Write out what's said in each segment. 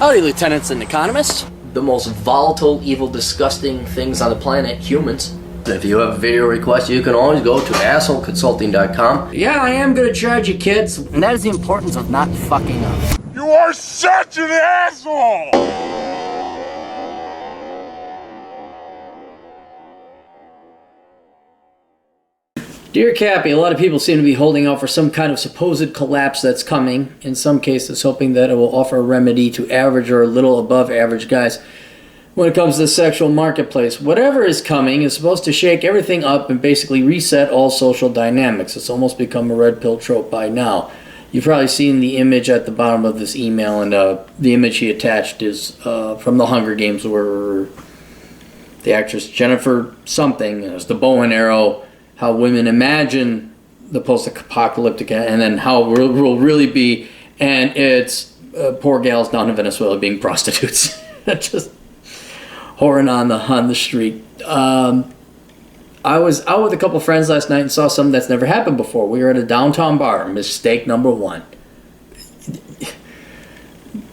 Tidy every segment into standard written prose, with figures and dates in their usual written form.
Howdy, lieutenants and economists. The most volatile, evil, disgusting things on the planet, humans. If you have a video request, you can always go to assholeconsulting.com. Yeah, I am gonna charge you, kids. And that is the importance of not fucking up. You are such an asshole! Dear Cappy, a lot of people seem to be holding out for some kind of supposed collapse that's coming, in some cases hoping that it will offer a remedy to average or a little above average guys. When it comes to the sexual marketplace, whatever is coming is supposed to shake everything up and basically reset all social dynamics. It's almost become a red pill trope by now. You've probably seen the image at the bottom of this email, and the image he attached is from the Hunger Games, where the actress Jennifer something, it's the bow and arrow, how women imagine the post-apocalyptic and then how it will really be, and it's poor gals down in Venezuela being prostitutes. Just whoring on the street. I was out with a couple friends last night and saw something that's never happened before. We were at a downtown bar. Mistake number one.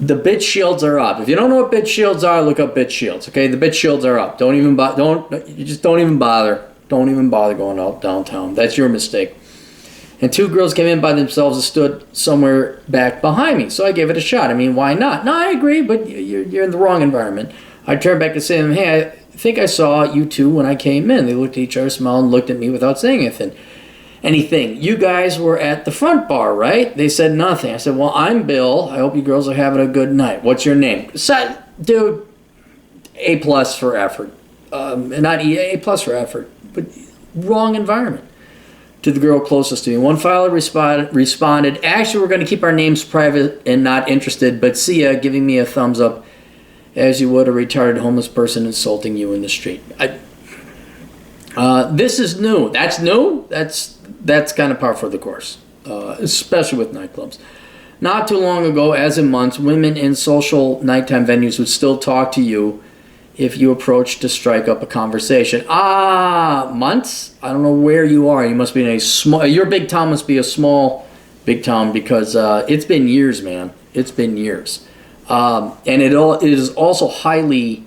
The bitch shields are up. If you don't know what bitch shields are, look up bitch shields. Okay, the bitch shields are up. Don't even bother. Don't even bother going out downtown. That's your mistake. And two girls came in by themselves and stood somewhere back behind me. So I gave it a shot. I mean, why not? No, I agree, but you're in the wrong environment. I turned back and said to them, hey, I think I saw you two when I came in. They looked at each other, smiled, and looked at me without saying anything. You guys were at the front bar, right? They said nothing. I said, well, I'm Bill. I hope you girls are having a good night. What's your name? Dude, A+ for effort. Not A+ for effort. But wrong environment. To the girl closest to me. One filer responded, actually, we're going to keep our names private and not interested, but see ya, giving me a thumbs up as you would a retarded homeless person insulting you in the street. This is new. That's new? That's kind of par for the course, especially with nightclubs. Not too long ago, as in months, women in social nighttime venues would still talk to you if you approach to strike up a conversation. Months? I don't know where you are. You must be in a small... Your big town must be a small big town because it's been years, man. It's been years. And it is also highly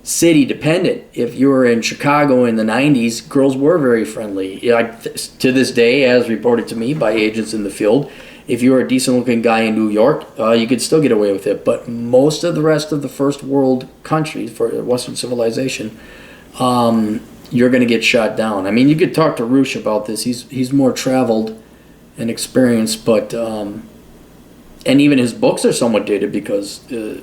city dependent. If you were in Chicago in the 90s, girls were very friendly. To this day, as reported to me by agents in the field, if you were a decent-looking guy in New York, you could still get away with it. But most of the rest of the first world countries, for Western civilization, you're going to get shot down. I mean, you could talk to Roosh about this. He's more traveled and experienced, but and even his books are somewhat dated because the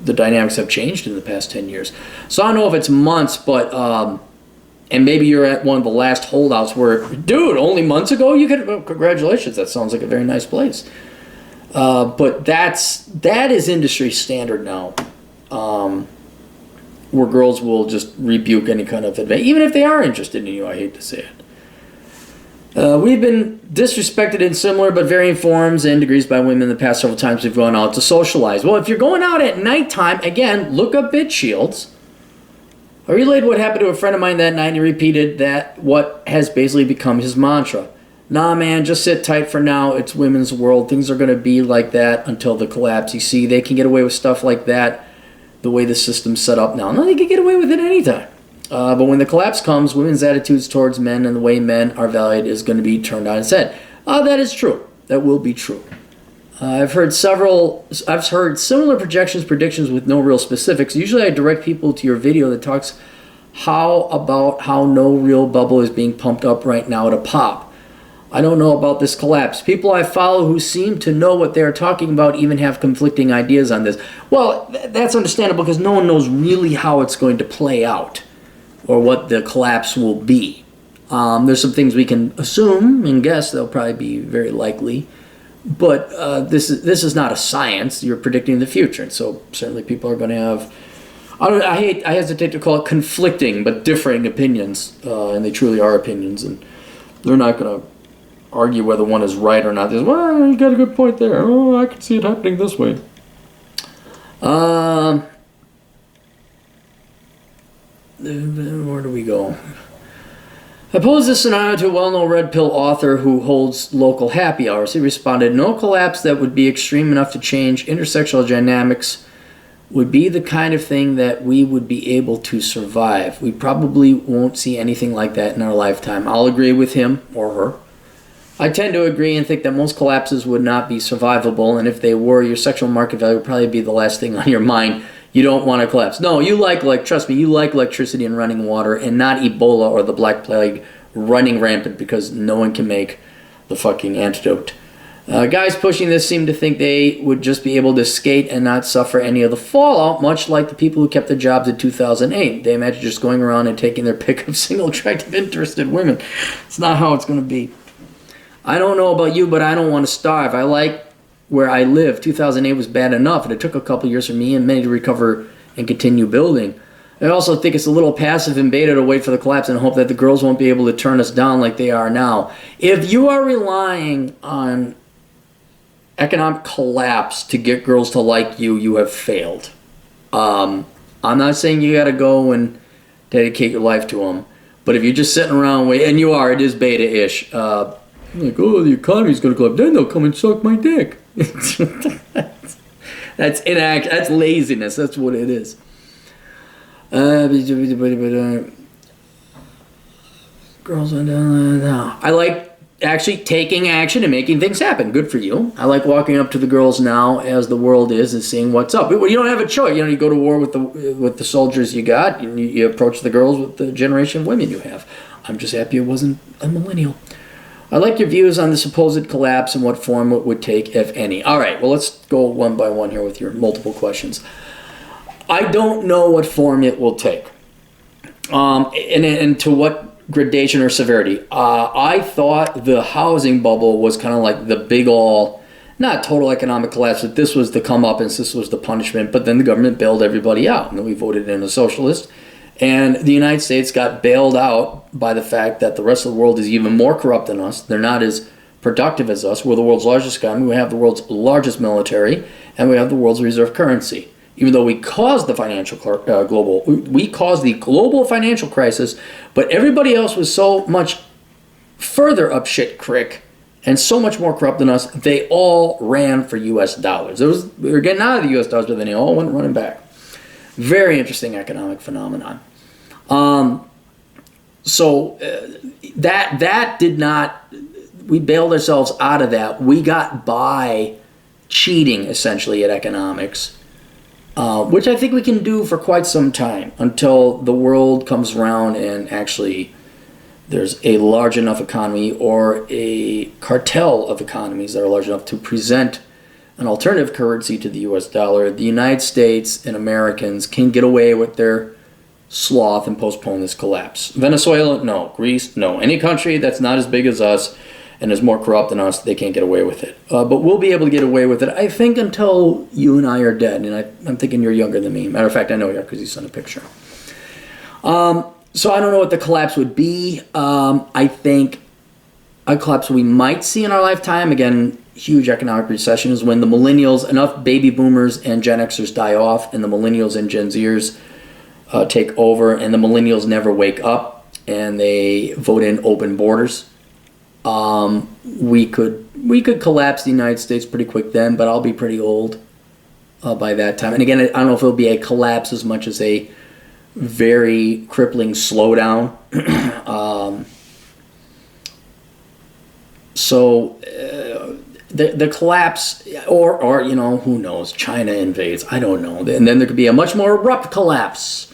dynamics have changed in the past 10 years. So I don't know if it's months, but... and maybe you're at one of the last holdouts where, dude, only months ago you could. Well, congratulations, that sounds like a very nice place. But that is industry standard now, where girls will just rebuke any kind of advance, even if they are interested in you. I hate to say it. We've been disrespected in similar but varying forms and degrees by women the past several times we've gone out to socialize. Well, if you're going out at nighttime, again, look up bitch shields. I relayed what happened to a friend of mine that night, and he repeated that what has basically become his mantra. Nah, man, just sit tight for now. It's women's world. Things are going to be like that until the collapse. You see, they can get away with stuff like that the way the system's set up now. No, they can get away with it anytime. But when the collapse comes, women's attitudes towards men and the way men are valued is going to be turned on its head. That is true. That will be true. I've heard similar predictions with no real specifics. Usually I direct people to your video that talks about how no real bubble is being pumped up right now to pop. I don't know about this collapse. People I follow who seem to know what they're talking about even have conflicting ideas on this. Well, that's understandable because no one knows really how it's going to play out or what the collapse will be. There's some things we can assume and guess they'll probably be very likely. But this is not a science. You're predicting the future, and so certainly people are going to have. I hesitate to call it conflicting, but differing opinions, and they truly are opinions, and they're not going to argue whether one is right or not. There's, well, you got a good point there. Oh, I can see it happening this way. Where do we go? I posed this scenario to a well-known red pill author who holds local happy hours. He responded, no collapse that would be extreme enough to change intersectional dynamics would be the kind of thing that we would be able to survive. We probably won't see anything like that in our lifetime. I'll agree with him or her. I tend to agree and think that most collapses would not be survivable, and if they were, your sexual market value would probably be the last thing on your mind. You don't want to collapse. No, you trust me, you like electricity and running water, and not Ebola or the Black Plague running rampant because no one can make the fucking antidote. Guys pushing this seem to think they would just be able to skate and not suffer any of the fallout, much like the people who kept their jobs in 2008. They imagine just going around and taking their pick of single attractive, interested women. It's not how it's going to be. I don't know about you, but I don't want to starve. I like where I live. 2008 was bad enough, and it took a couple years for me and many to recover and continue building. I also think it's a little passive and beta to wait for the collapse and hope that the girls won't be able to turn us down like they are now. If you are relying on economic collapse to get girls to like you, you have failed. I'm not saying you got to go and dedicate your life to them, but if you're just sitting around waiting, and you are, it is beta-ish. Like, oh, the economy's going to collapse, then they'll come and suck my dick. That's laziness. That's what it is. Girls, I like actually taking action and making things happen. Good for you. I like walking up to the girls now as the world is and seeing what's up. You don't have a choice. You go to war with the soldiers you got, and you approach the girls with the generation of women you have. I'm just happy it wasn't a millennial. I like your views on the supposed collapse and what form it would take, if any. All right, well, let's go one by one here with your multiple questions. I don't know what form it will take, and to what gradation or severity. I thought the housing bubble was kind of like the big all, not total economic collapse, but this was the comeuppance, this was the punishment, but then the government bailed everybody out, and then we voted in a socialist. And the United States got bailed out by the fact that the rest of the world is even more corrupt than us. They're not as productive as us. We're the world's largest economy. We have the world's largest military, and we have the world's reserve currency. Even though we caused the global financial crisis, but everybody else was so much further up shit creek and so much more corrupt than us. They all ran for U.S. dollars. We were getting out of the U.S. dollars, but then they all went running back. Very interesting economic phenomenon. That did not, we bailed ourselves out of that. We got by cheating, essentially, at economics, which I think we can do for quite some time until the world comes around and actually there's a large enough economy or a cartel of economies that are large enough to present an alternative currency to the U.S. dollar. The United States and Americans can get away with their sloth and postpone this collapse. Venezuela, no. Greece, no. Any country that's not as big as us and is more corrupt than us, they can't get away with it. But we'll be able to get away with it, I think, until you and I are dead. And I'm thinking you're younger than me. Matter of fact, I know you are because you sent a picture. So I don't know what the collapse would be. I think a collapse we might see in our lifetime, again, huge economic recession, is when the millennials, enough baby boomers and Gen Xers die off, and the millennials and Gen Zers take over, and the millennials never wake up, and they vote in open borders. We could collapse the United States pretty quick then, but I'll be pretty old by that time. And again, I don't know if it'll be a collapse as much as a very crippling slowdown. The collapse, or who knows, China invades, I don't know. And then there could be a much more abrupt collapse.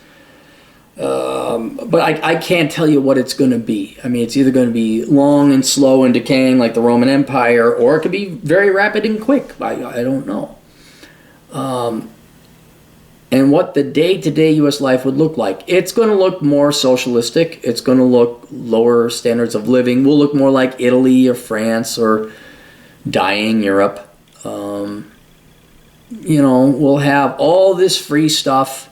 But I can't tell you what it's going to be. I mean, it's either going to be long and slow and decaying like the Roman Empire, or it could be very rapid and quick. I don't know. And what the day-to-day U.S. life would look like. It's going to look more socialistic. It's going to look lower standards of living. We'll look more like Italy or France or dying Europe. We'll have all this free stuff,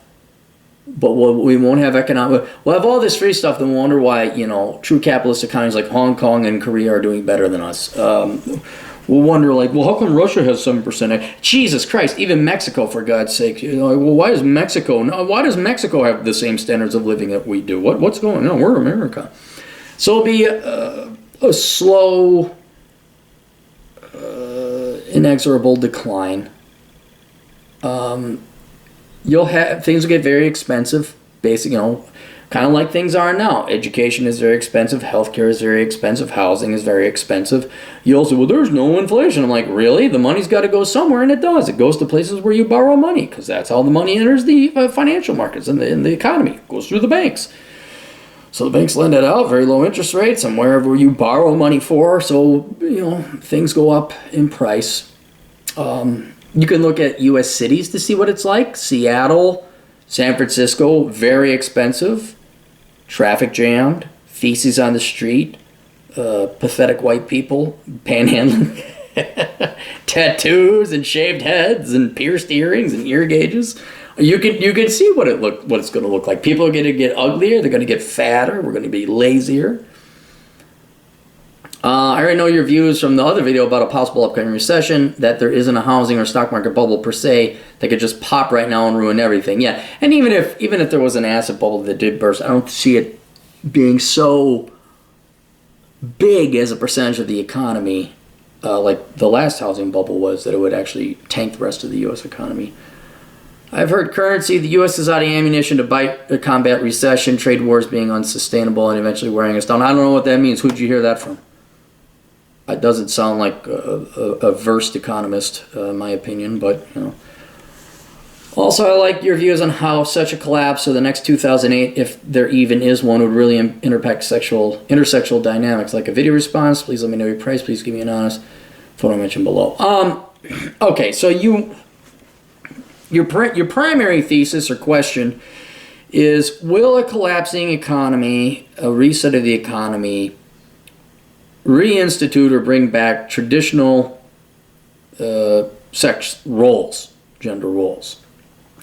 but we won't have economic. We'll have all this free stuff, then we'll wonder why, true capitalist economies like Hong Kong and Korea are doing better than us. We'll wonder, how come Russia has 7%? Jesus Christ, even Mexico, for God's sake. Why does Mexico have the same standards of living that we do? What's going on? We're America. So it'll be a slow, inexorable decline. you'll have things will get very expensive. Basic, kind of like things are now. Education is very expensive. Healthcare is very expensive. Housing is very expensive. You'll say, well, there's no inflation. I'm like, really? The money's got to go somewhere, and it does. It goes to places where you borrow money, because that's how the money enters the financial markets and the economy. It goes through the banks. So the banks lend it out, very low interest rates, and wherever you borrow money for, so, things go up in price. You can look at U.S. cities to see what it's like. Seattle, San Francisco, very expensive. Traffic jammed, feces on the street, pathetic white people panhandling, tattoos and shaved heads and pierced earrings and ear gauges. You can see what it's going to look like. People are going to get uglier. They're going to get fatter. We're going to be lazier. I already know your views from the other video about a possible upcoming recession, that there isn't a housing or stock market bubble per se that could just pop right now and ruin everything. Yeah, and even if there was an asset bubble that did burst, I don't see it being so big as a percentage of the economy like the last housing bubble was, that it would actually tank the rest of the U.S. economy. I've heard currency, the U.S. is out of ammunition to combat recession, trade wars being unsustainable, and eventually wearing us down. I don't know what that means. Who'd you hear that from? It doesn't sound like a versed economist, in my opinion, but, Also, I like your views on how such a collapse of the next 2008, if there even is one, would really impact intersexual dynamics. Like a video response, please let me know your price, please give me an honest photo mentioned below. Okay, so your primary thesis or question is, will a collapsing economy, a reset of the economy, reinstitute or bring back traditional sex roles, gender roles?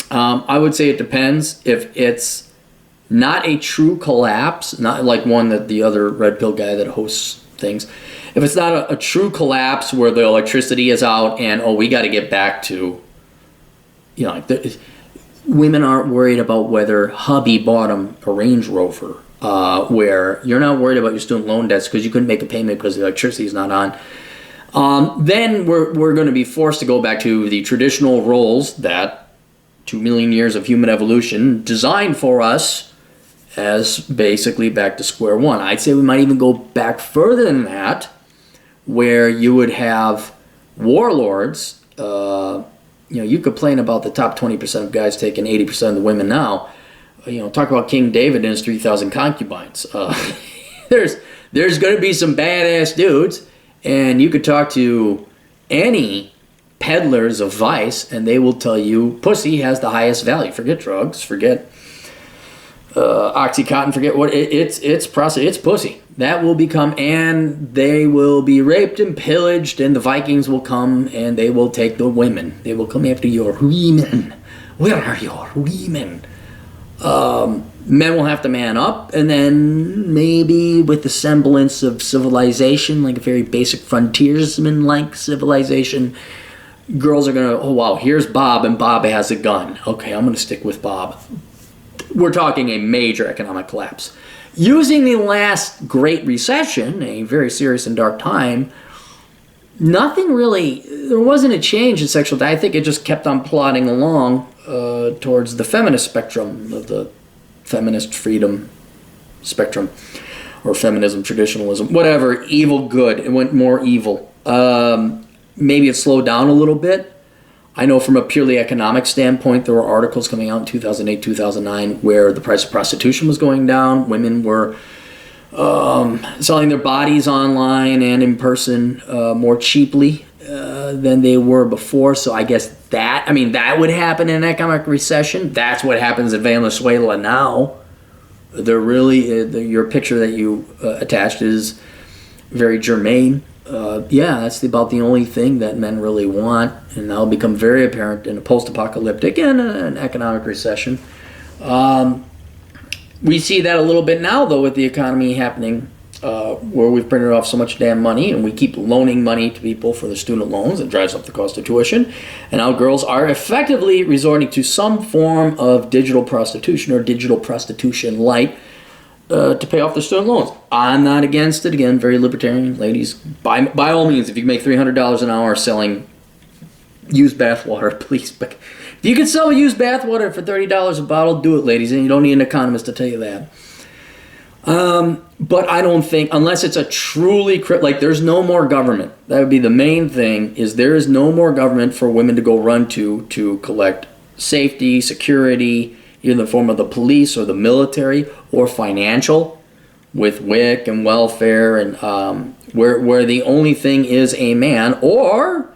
I would say it depends. If it's not a true collapse, not like one that the other red pill guy that hosts things, if it's not a true collapse where the electricity is out and, we got to get back to, women aren't worried about whether hubby bought them a Range Rover, where you're not worried about your student loan debts because you couldn't make a payment because the electricity is not on, then we're going to be forced to go back to the traditional roles that 2 million years of human evolution designed for us, as basically back to square one. I'd say we might even go back further than that, where you would have warlords. You complain about the top 20% of guys taking 80% of the women now. Talk about King David and his 3,000 concubines. There's going to be some badass dudes, and you could talk to any peddlers of vice, and they will tell you pussy has the highest value. Forget drugs, forget Oxycontin, forget what it's pussy. That will become, and they will be raped and pillaged, and the Vikings will come and they will take the women. They will come after your women. Where are your women? Men will have to man up, and then maybe with the semblance of civilization, like a very basic frontiersman-like civilization, girls are going to, oh wow, here's Bob, and Bob has a gun. Okay, I'm going to stick with Bob. We're talking a major economic collapse. Using the last Great Recession, a very serious and dark time, nothing really, there wasn't a change in sexual diet. I think it just kept on plodding along towards the feminist spectrum, of the feminist freedom spectrum, or feminism, traditionalism, whatever, evil, good. It went more evil. Maybe it slowed down a little bit. I know from a purely economic standpoint, there were articles coming out in 2008, 2009, where the price of prostitution was going down. Women were selling their bodies online and in person more cheaply than they were before. So I guess that would happen in an economic recession. That's what happens in Venezuela now. They're really, your picture that you attached is very germane. That's about the only thing that men really want, and that'll become very apparent in a post-apocalyptic and an economic recession. We see that a little bit now, though, with the economy happening, where we've printed off so much damn money, and we keep loaning money to people for their student loans. It drives up the cost of tuition, and now girls are effectively resorting to some form of digital prostitution or digital prostitution light to pay off their student loans. I'm not against it. Again, very libertarian. Ladies, by all means, if you can make $300 an hour selling used bathwater, please. But if you can sell used bathwater for $30 a bottle, do it, ladies. And you don't need an economist to tell you that. But I don't think, unless it's a truly, like there's no more government. That would be the main thing, is there is no more government for women to go run to collect safety, security, either in the form of the police or the military or financial with WIC and welfare, and where the only thing is a man, or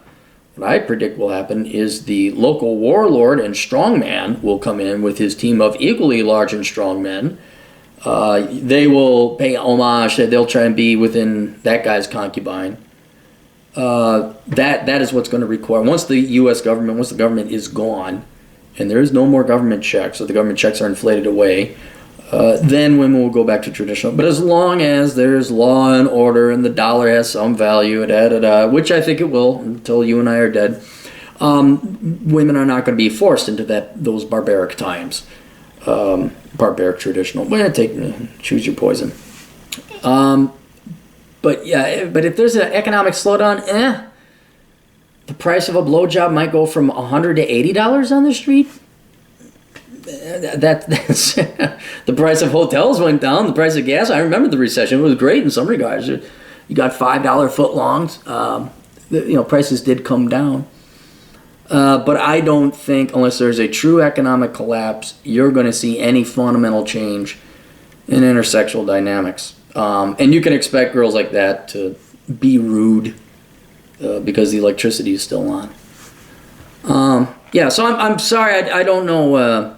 what I predict will happen is the local warlord and strongman will come in with his team of equally large and strong men. They will pay homage. They'll try and be within that guy's concubine. That is what's going to require, once the U.S. government, once the government is gone, and there is no more government checks, so the government checks are inflated away, then women will go back to traditional. But as long as there's law and order and the dollar has some value, which I think it will until you and I are dead, women are not going to be forced into those barbaric times. Barbaric traditional. Well, choose your poison. But if there's an economic slowdown, the price of a blowjob might go from $100 to $80 on the street. That's the price of hotels went down. The price of gas. I remember the recession. It was great in some regards. You got $5 footlongs. Prices did come down. But I don't think, unless there's a true economic collapse, you're going to see any fundamental change in intersexual dynamics. And you can expect girls like that to be rude because the electricity is still on. So I'm sorry, I don't know.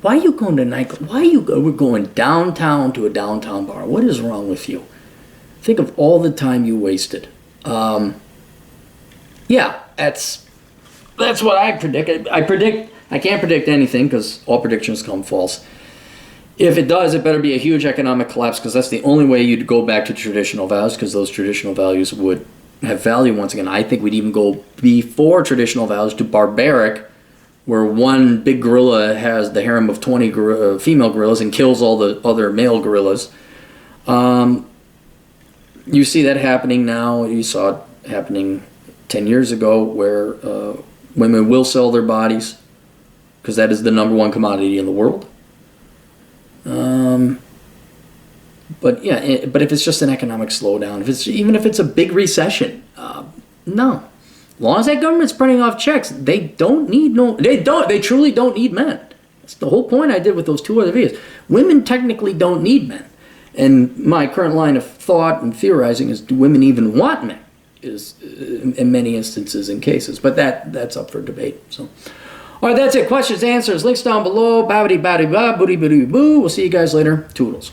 Why are you going to nightclub? We're going downtown to a downtown bar. What is wrong with you? Think of all the time you wasted. That's what I predict. I can't predict anything because all predictions come false. If it does, it better be a huge economic collapse, because that's the only way you'd go back to traditional values, because those traditional values would have value once again. I think we'd even go before traditional values to barbaric, where one big gorilla has the harem of 20 female gorillas and kills all the other male gorillas. You see that happening now. You saw it happening 10 years ago, where women will sell their bodies because that is the number one commodity in the world. But if it's just an economic slowdown, even if it's a big recession, no. As long as that government's printing off checks, they truly don't need men. That's the whole point I did with those two other videos. Women technically don't need men. And my current line of thought and theorizing is, do women even want men? Is in many instances and cases, but that's up for debate. So, all right, that's it. Questions, answers, links down below. Babidi babidi ba, booty booty boo. We'll see you guys later. Toodles.